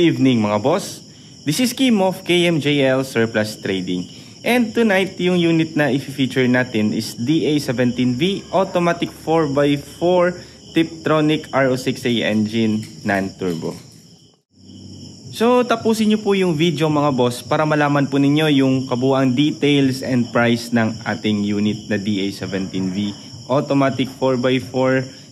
evening mga boss. This is Kim of KMJL Surplus Trading. And tonight yung unit na i-feature natin is DA17V Automatic 4x4 Tiptronic RO6A engine non-turbo. So tapusin nyo po yung video mga boss para malaman po ninyo yung kabuuang details and price ng ating unit na DA17V Automatic 4x4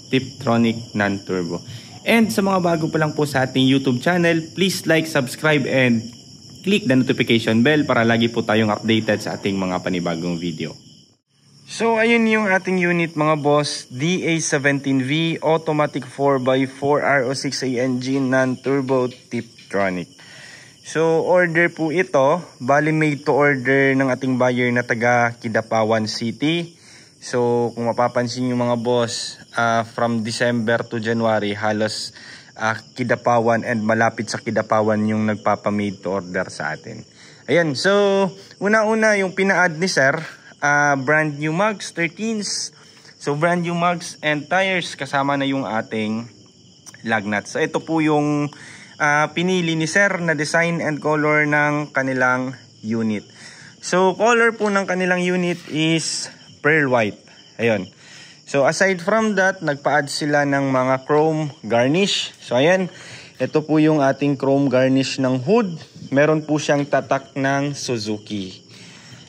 Tiptronic non-turbo. And sa mga bago pa lang po sa ating YouTube channel, please like, subscribe, and click the notification bell para lagi po tayong updated sa ating mga panibagong video. So ayun yung ating unit mga boss, DA17V Automatic 4x4 RO6A engine non-turbo Tiptronic. So order po ito, bali made to order ng ating buyer na taga Kidapawan City. So kung mapapansin nyo mga boss, from December to January halos Kidapawan and malapit sa Kidapawan yung nagpapamade to order sa atin. Ayan, so una-una yung pina-add ni sir, brand new mugs, 13s. So brand new mugs and tires kasama na yung ating lug nuts. So ito po yung pinili ni sir na design and color ng kanilang unit. So color po ng kanilang unit is pearl white. Ayun. So aside from that, nagpa-add sila ng mga chrome garnish. So ayan, ito po yung ating chrome garnish ng hood. Meron po siyang tatak ng Suzuki.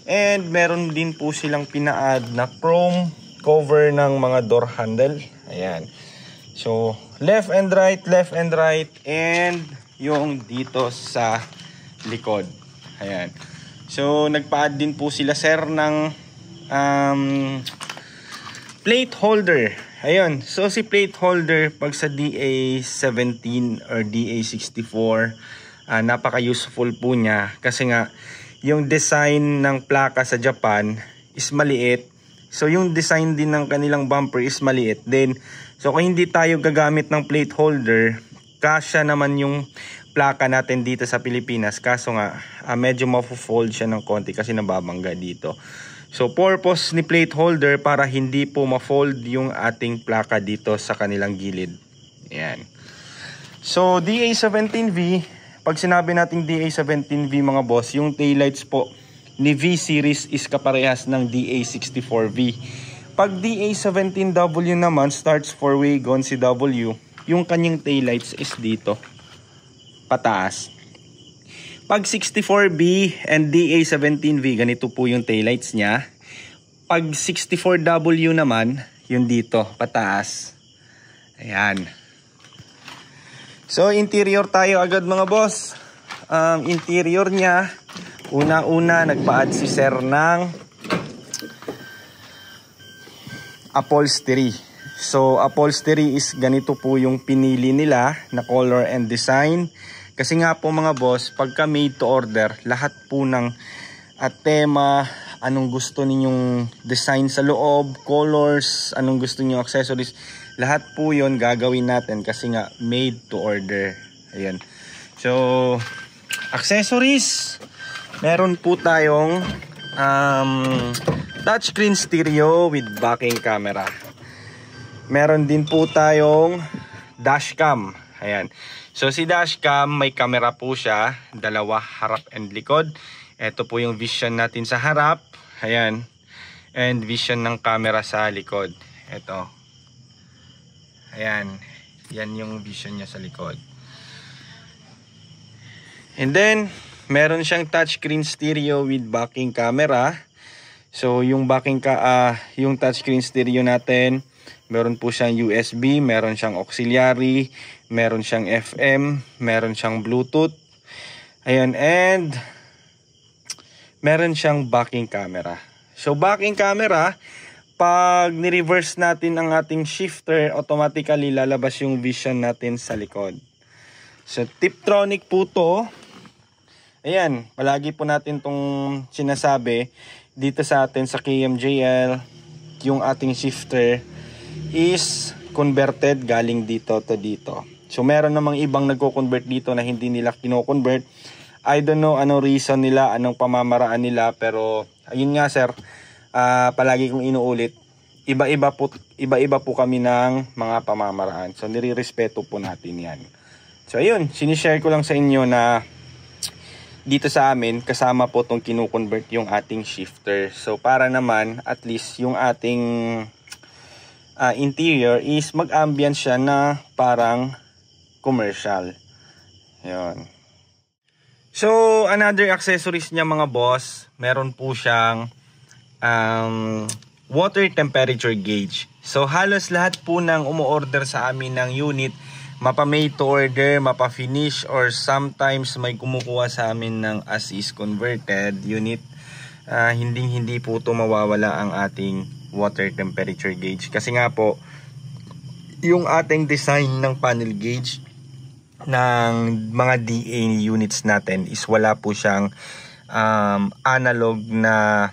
And meron din po silang pina-add na chrome cover ng mga door handle. Ayan. So left and right, and yung dito sa likod. Ayan. So nagpa-add din po sila sir ng plate holder. Ayun. So si plate holder pag sa DA17 or DA64, napaka-useful po niya kasi nga yung design ng plaka sa Japan is maliit. So yung design din ng kanilang bumper is maliit din. So kung hindi tayo gagamit ng plate holder, kasya naman yung plaka natin dito sa Pilipinas. Kaso nga medyo mafo-fold siya ng konti kasi nababangga dito. So purpose ni plate holder para hindi po ma-fold yung ating plaka dito sa kanilang gilid. Ayan. So DA17V, pag sinabi nating DA17V mga boss, yung taillights po ni V-Series is kaparehas ng DA64V. Pag DA17W naman, starts for wagon si W, yung kanyang taillights is dito, pataas. Pag 64B and DA17V, ganito po yung taillights niya. Pag 64W naman, yun dito, pataas. Ayan. So, interior tayo agad mga boss. Interior niya, una-una, nagpa-add si sir ng upholstery. So, upholstery is ganito po yung pinili nila na color and design. Kasi nga po mga boss, pagka made to order, lahat po ng tema, anong gusto ninyong design sa loob, colors, anong gusto ninyong accessories, lahat po yon gagawin natin kasi nga made to order. Ayan. So, accessories, meron po tayong touchscreen stereo with backing camera. Meron din po tayong dashcam. Ayan. So si dashcam may camera po siya, dalawa, harap and likod. Ito po yung vision natin sa harap. Ayan. And vision ng camera sa likod. Ito. Ayan. Yan yung vision niya sa likod. And then meron siyang touchscreen stereo with backing camera. So yung yung touchscreen stereo natin, meron po siyang USB, meron siyang auxiliary, meron siyang FM, meron siyang Bluetooth. Ayun, and meron siyang backing camera. So backing camera, pag ni-reverse natin ang ating shifter, automatically lalabas yung vision natin sa likod. So Tiptronic po to. Ayan, palagi po natin tong sinasabi dito sa atin sa KMJL, yung ating shifter is converted galing dito to dito. So meron namang ibang nagko-convert dito na hindi nila kino-convert. I don't know anong reason nila, anong pamamaraan nila, pero ayun nga sir, palagi kong inuulit, iba-iba po kami ng mga pamamaraan. So nire-respeto po natin 'yan. So ayun, sinishare ko lang sa inyo na dito sa amin kasama po tong kinu-convert yung ating shifter. So para naman at least yung ating interior is mag-ambience siya na parang commercial. Ayun. So another accessories niya mga boss, meron po siyang water temperature gauge. So halos lahat po ng umu-order sa amin ng unit, mapa-made to order, mapa-finish, or sometimes may kumukuha sa amin ng as is converted unit, hindi po ito mawawala ang ating water temperature gauge. Kasi nga po, yung ating design ng panel gauge ng mga DA units natin is wala po siyang analog na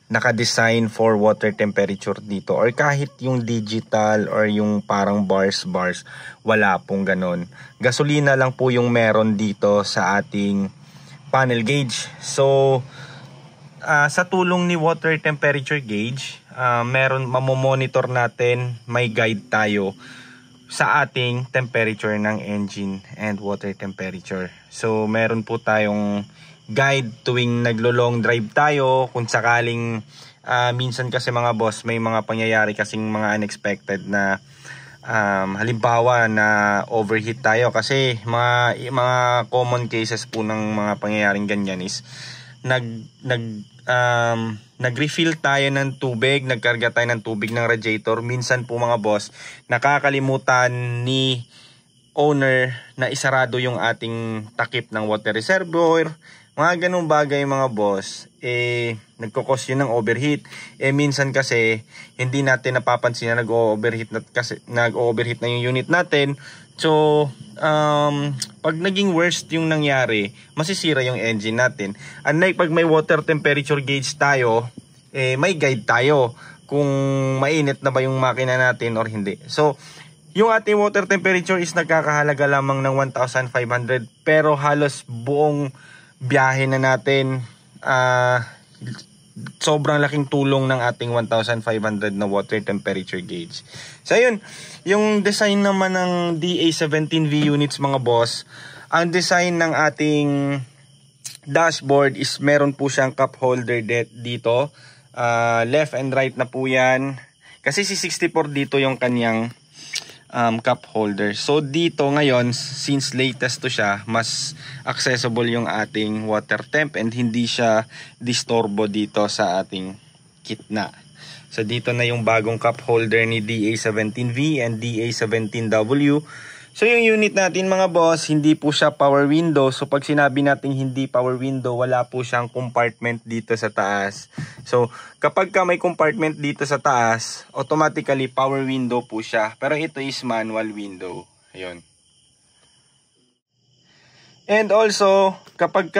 naka-design for water temperature dito, or kahit yung digital or yung parang bars, wala pong ganon. Gasolina lang po yung meron dito sa ating panel gauge. So sa tulong ni water temperature gauge, mamomonitor natin, may guide tayo sa ating temperature ng engine and water temperature. So meron po tayong guide tuwing naglo-long drive tayo, kung sakaling minsan kasi mga boss, may mga pangyayari kasing mga unexpected na halimbawa na overheat tayo, kasi mga common cases po ng mga pangyayaring ganyan is nag-refill tayo ng tubig, nagkarga tayo ng tubig ng radiator. Minsan po mga boss, nakakalimutan ni owner na isarado yung ating takip ng water reservoir. Mga ganung bagay mga boss, nagkukos yun ng overheat. Minsan kasi hindi natin napapansin na nag-overheat na yung unit natin. So pag naging worst yung nangyari, masisira yung engine natin. Unlike pag may water temperature gauge tayo, may guide tayo kung mainit na ba yung makina natin or hindi. So yung ating water temperature is nagkakahalaga lamang ng 1,500, pero halos buong biyahe na natin, sobrang laking tulong ng ating 1,500 na water temperature gauge. So ayun, yung design naman ng DA17V units mga boss, ang design ng ating dashboard is meron po siyang cup holder dito, left and right na po yan, kasi si 64 dito yung kanyang cup holder. So dito ngayon, since latest to siya, mas accessible yung ating water temp and hindi siya disturbo dito sa ating kitna. So dito na yung bagong cup holder ni DA17V and DA17W. So yung unit natin mga boss, hindi po siya power window. So pag sinabi natin hindi power window, wala po siyang compartment dito sa taas. So kapag may compartment dito sa taas, automatically power window po siya. Pero ito is manual window. Ayun. And also, kapag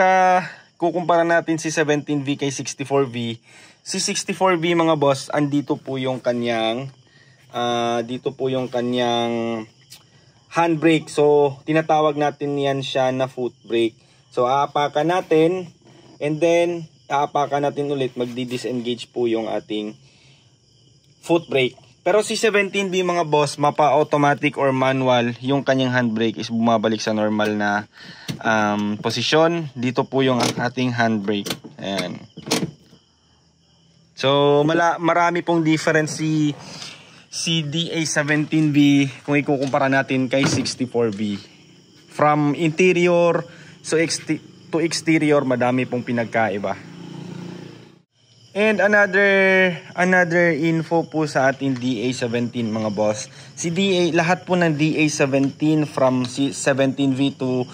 kukumpara natin si 17V kay 64V, si 64V mga boss, andito po yung kanyang handbrake. So tinatawag natin yan siya na foot brake. So aapakan natin and then aapakan natin ulit, magdi-disengage po yung ating foot brake. Pero si 17B mga boss, mapa-automatic or manual, yung kanyang handbrake is bumabalik sa normal na posisyon. Dito po yung ating handbrake. Ayan. So marami pong difference si DA17V kung ikukumpara natin kay 64V. From interior to exterior, madami pong pinagkaiba. And another info po sa ating DA17 mga boss. Lahat po ng DA17 from 17V to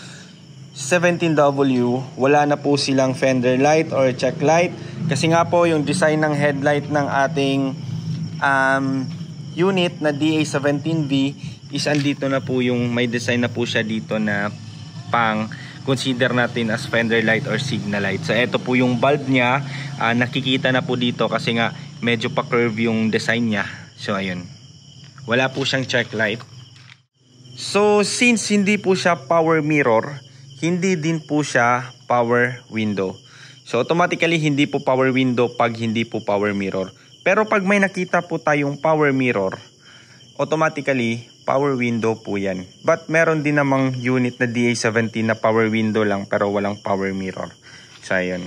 17W, wala na po silang fender light or check light. Kasi nga po yung design ng headlight ng ating unit na DA17V is andito na po, yung may design na po siya dito na pang consider natin as fender light or signal light. So ito po yung bulb niya, nakikita na po dito kasi nga medyo pa curve yung design niya. So ayun, wala po siyang check light. So since hindi po siya power mirror, hindi din po siya power window. So automatically hindi po power window pag hindi po power mirror. Pero pag may nakita po tayong power mirror, automatically power window po yan. But meron din namang unit na DA17 na power window lang pero walang power mirror. So ayun.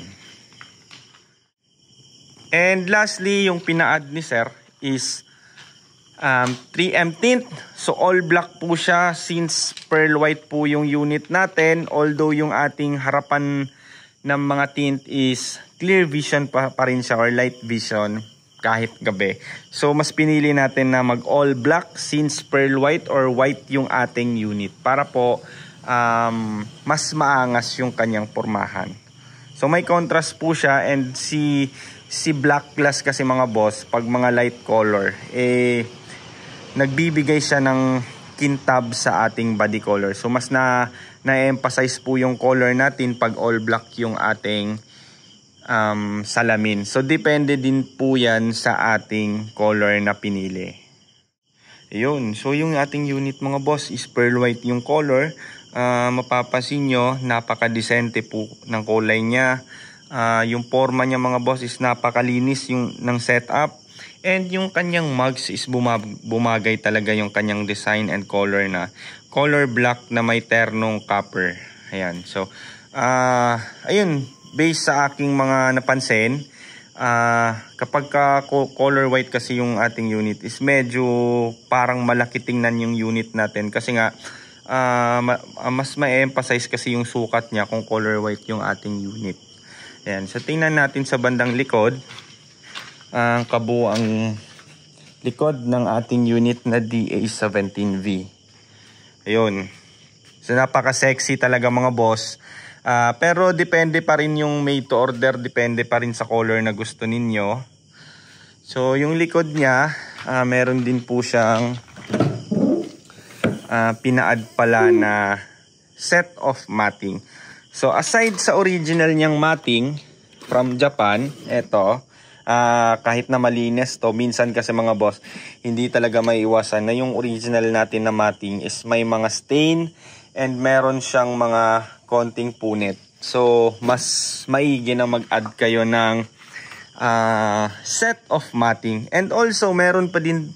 And lastly, yung pina-add ni sir is 3M tint. So all black po siya since pearl white po yung unit natin. Although yung ating harapan ng mga tint is clear vision pa rin siya or light vision kahit gabi. So mas pinili natin na mag all black since pearl white or white yung ating unit para po mas maangas yung kanyang pormahan. So may contrast po siya, and si black glass kasi mga boss pag mga light color nagbibigay siya ng kintab sa ating body color. So mas na-emphasize po yung color natin pag all black yung ating salamin. So depende din po yan sa ating color na pinili. Ayun, so yung ating unit mga boss is pearl white yung color. Mapapansin nyo, napaka-decente po ng kulay niya. Yung forma niya mga boss is napakalinis yung ng setup. And yung kanyang mugs is bumagay talaga yung kanyang design and color na color black na may ternong copper. Ayan, so ayun, based sa aking mga napansin, kapag color white kasi yung ating unit is medyo parang malaki tingnan yung unit natin kasi nga mas ma-emphasize kasi yung sukat niya kung color white yung ating unit. Ayan, so tingnan natin sa bandang likod ang kabuang likod ng ating unit na DA17V. Ayun, so napaka-sexy talaga mga boss. Pero depende pa rin yung made to order, depende pa rin sa color na gusto ninyo. So yung likod niya, meron din po siyang pina-add pala na set of matting. So aside sa original niyang matting from Japan, eto, kahit na malinis to, minsan kasi mga boss, hindi talaga maiiwasan na yung original natin na matting is may mga stain and meron siyang mga konting punit. So mas maigi na mag-add kayo ng set of matting. And also meron pa din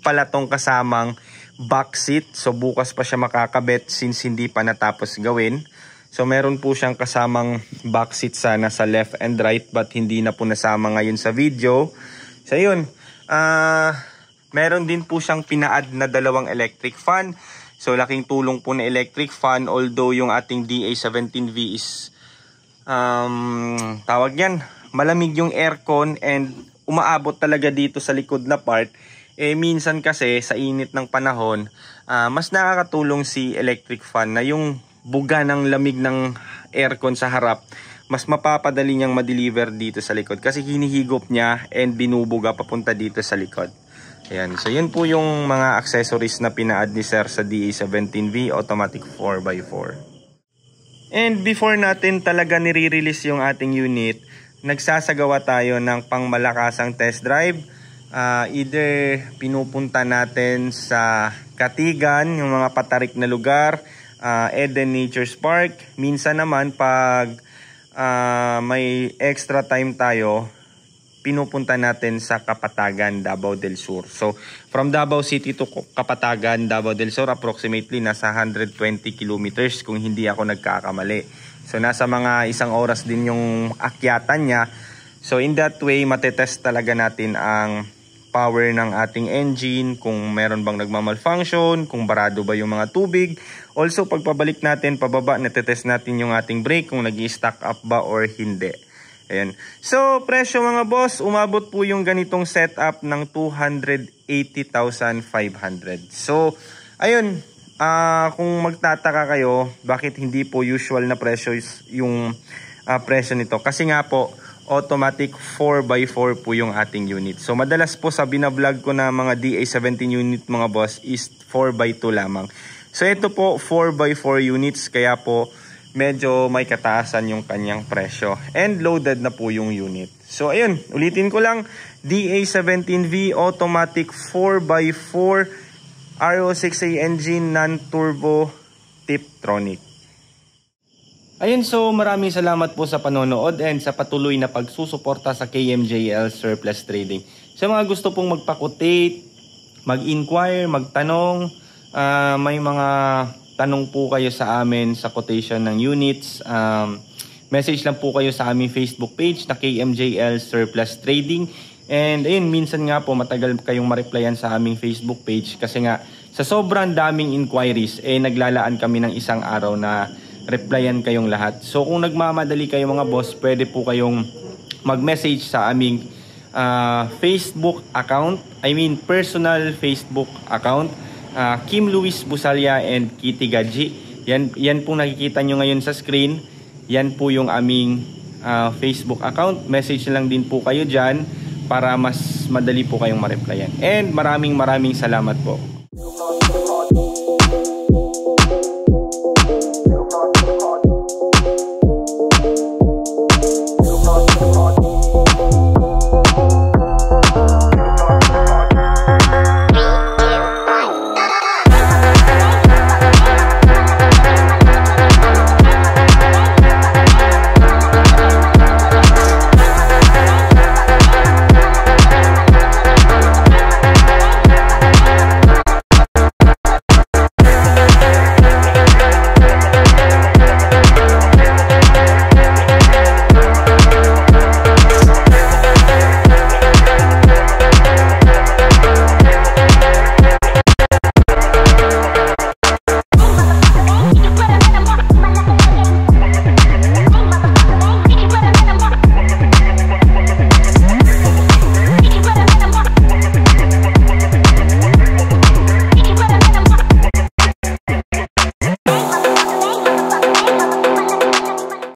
pala tong kasamang back seat. So bukas pa siya makakabit since hindi pa natapos gawin. So meron po siyang kasamang back seat sana sa left and right, but hindi na po nasama ngayon sa video. So yun, meron din po siyang pina-add na dalawang electric fan. So laking tulong po na electric fan, although yung ating DA17V is tawag yan, malamig yung aircon and umaabot talaga dito sa likod na part. Minsan kasi sa init ng panahon, mas nakakatulong si electric fan na yung buga ng lamig ng aircon sa harap, mas mapapadali niyang ma-deliver dito sa likod kasi hinihigop niya and binubuga papunta dito sa likod. Ayan, so yun po yung mga accessories na pina-add ni sir sa DA17V automatic 4x4. And before natin talaga nire-release yung ating unit, nagsasagawa tayo ng pangmalakasang test drive. Either pinupunta natin sa Katigan, yung mga patarik na lugar, Eden Nature Park. Minsan naman pag may extra time tayo, pinupunta natin sa Kapatagan, Davao del Sur. So from Davao City to Kapatagan, Davao del Sur, approximately nasa 120 kilometers kung hindi ako nagkakamali. So nasa mga 1 oras din yung akyatan niya. So in that way, matetest talaga natin ang power ng ating engine, kung meron bang nagmamalfunction, kung barado ba yung mga tubig. Also pagpabalik natin pababa, natetest natin yung ating brake kung nag-i-stack up ba or hindi. Ayan. So presyo mga boss, umabot po yung ganitong setup ng 280,500. So ayun, kung magtataka kayo bakit hindi po usual na presyo yung presyo nito, kasi nga po automatic 4x4 po yung ating unit. So madalas po sa binablog ko na mga DA17 unit mga boss is 4x2 lamang. So ito po 4x4 units, kaya po medyo may kataasan yung kanyang presyo. And loaded na po yung unit. So ayun, ulitin ko lang, DA17V automatic 4x4 RO6A engine, non-turbo, Tiptronic. Ayun, so maraming salamat po sa panonood and sa patuloy na pagsusuporta sa KMJL Surplus Trading. Sa mga gusto pong magpa-quotate, mag-inquire, magtanong, may mga tanong po kayo sa amin sa quotation ng units, message lang po kayo sa aming Facebook page na KMJL Surplus Trading. And ayun, minsan nga po matagal kayong ma-replyan sa aming Facebook page kasi nga sa sobrang daming inquiries, naglalaan kami ng isang araw na replyan kayong lahat. So kung nagmamadali kayo mga boss, pwede po kayong mag-message sa aming Facebook account, personal Facebook account, Kim Luis Busalya and Kitty Gadji. Yan po nakikita nyo ngayon sa screen. Yan po yung aming Facebook account. Message lang din po kayo dyan para mas madali po kayong ma-replyan. And maraming salamat po.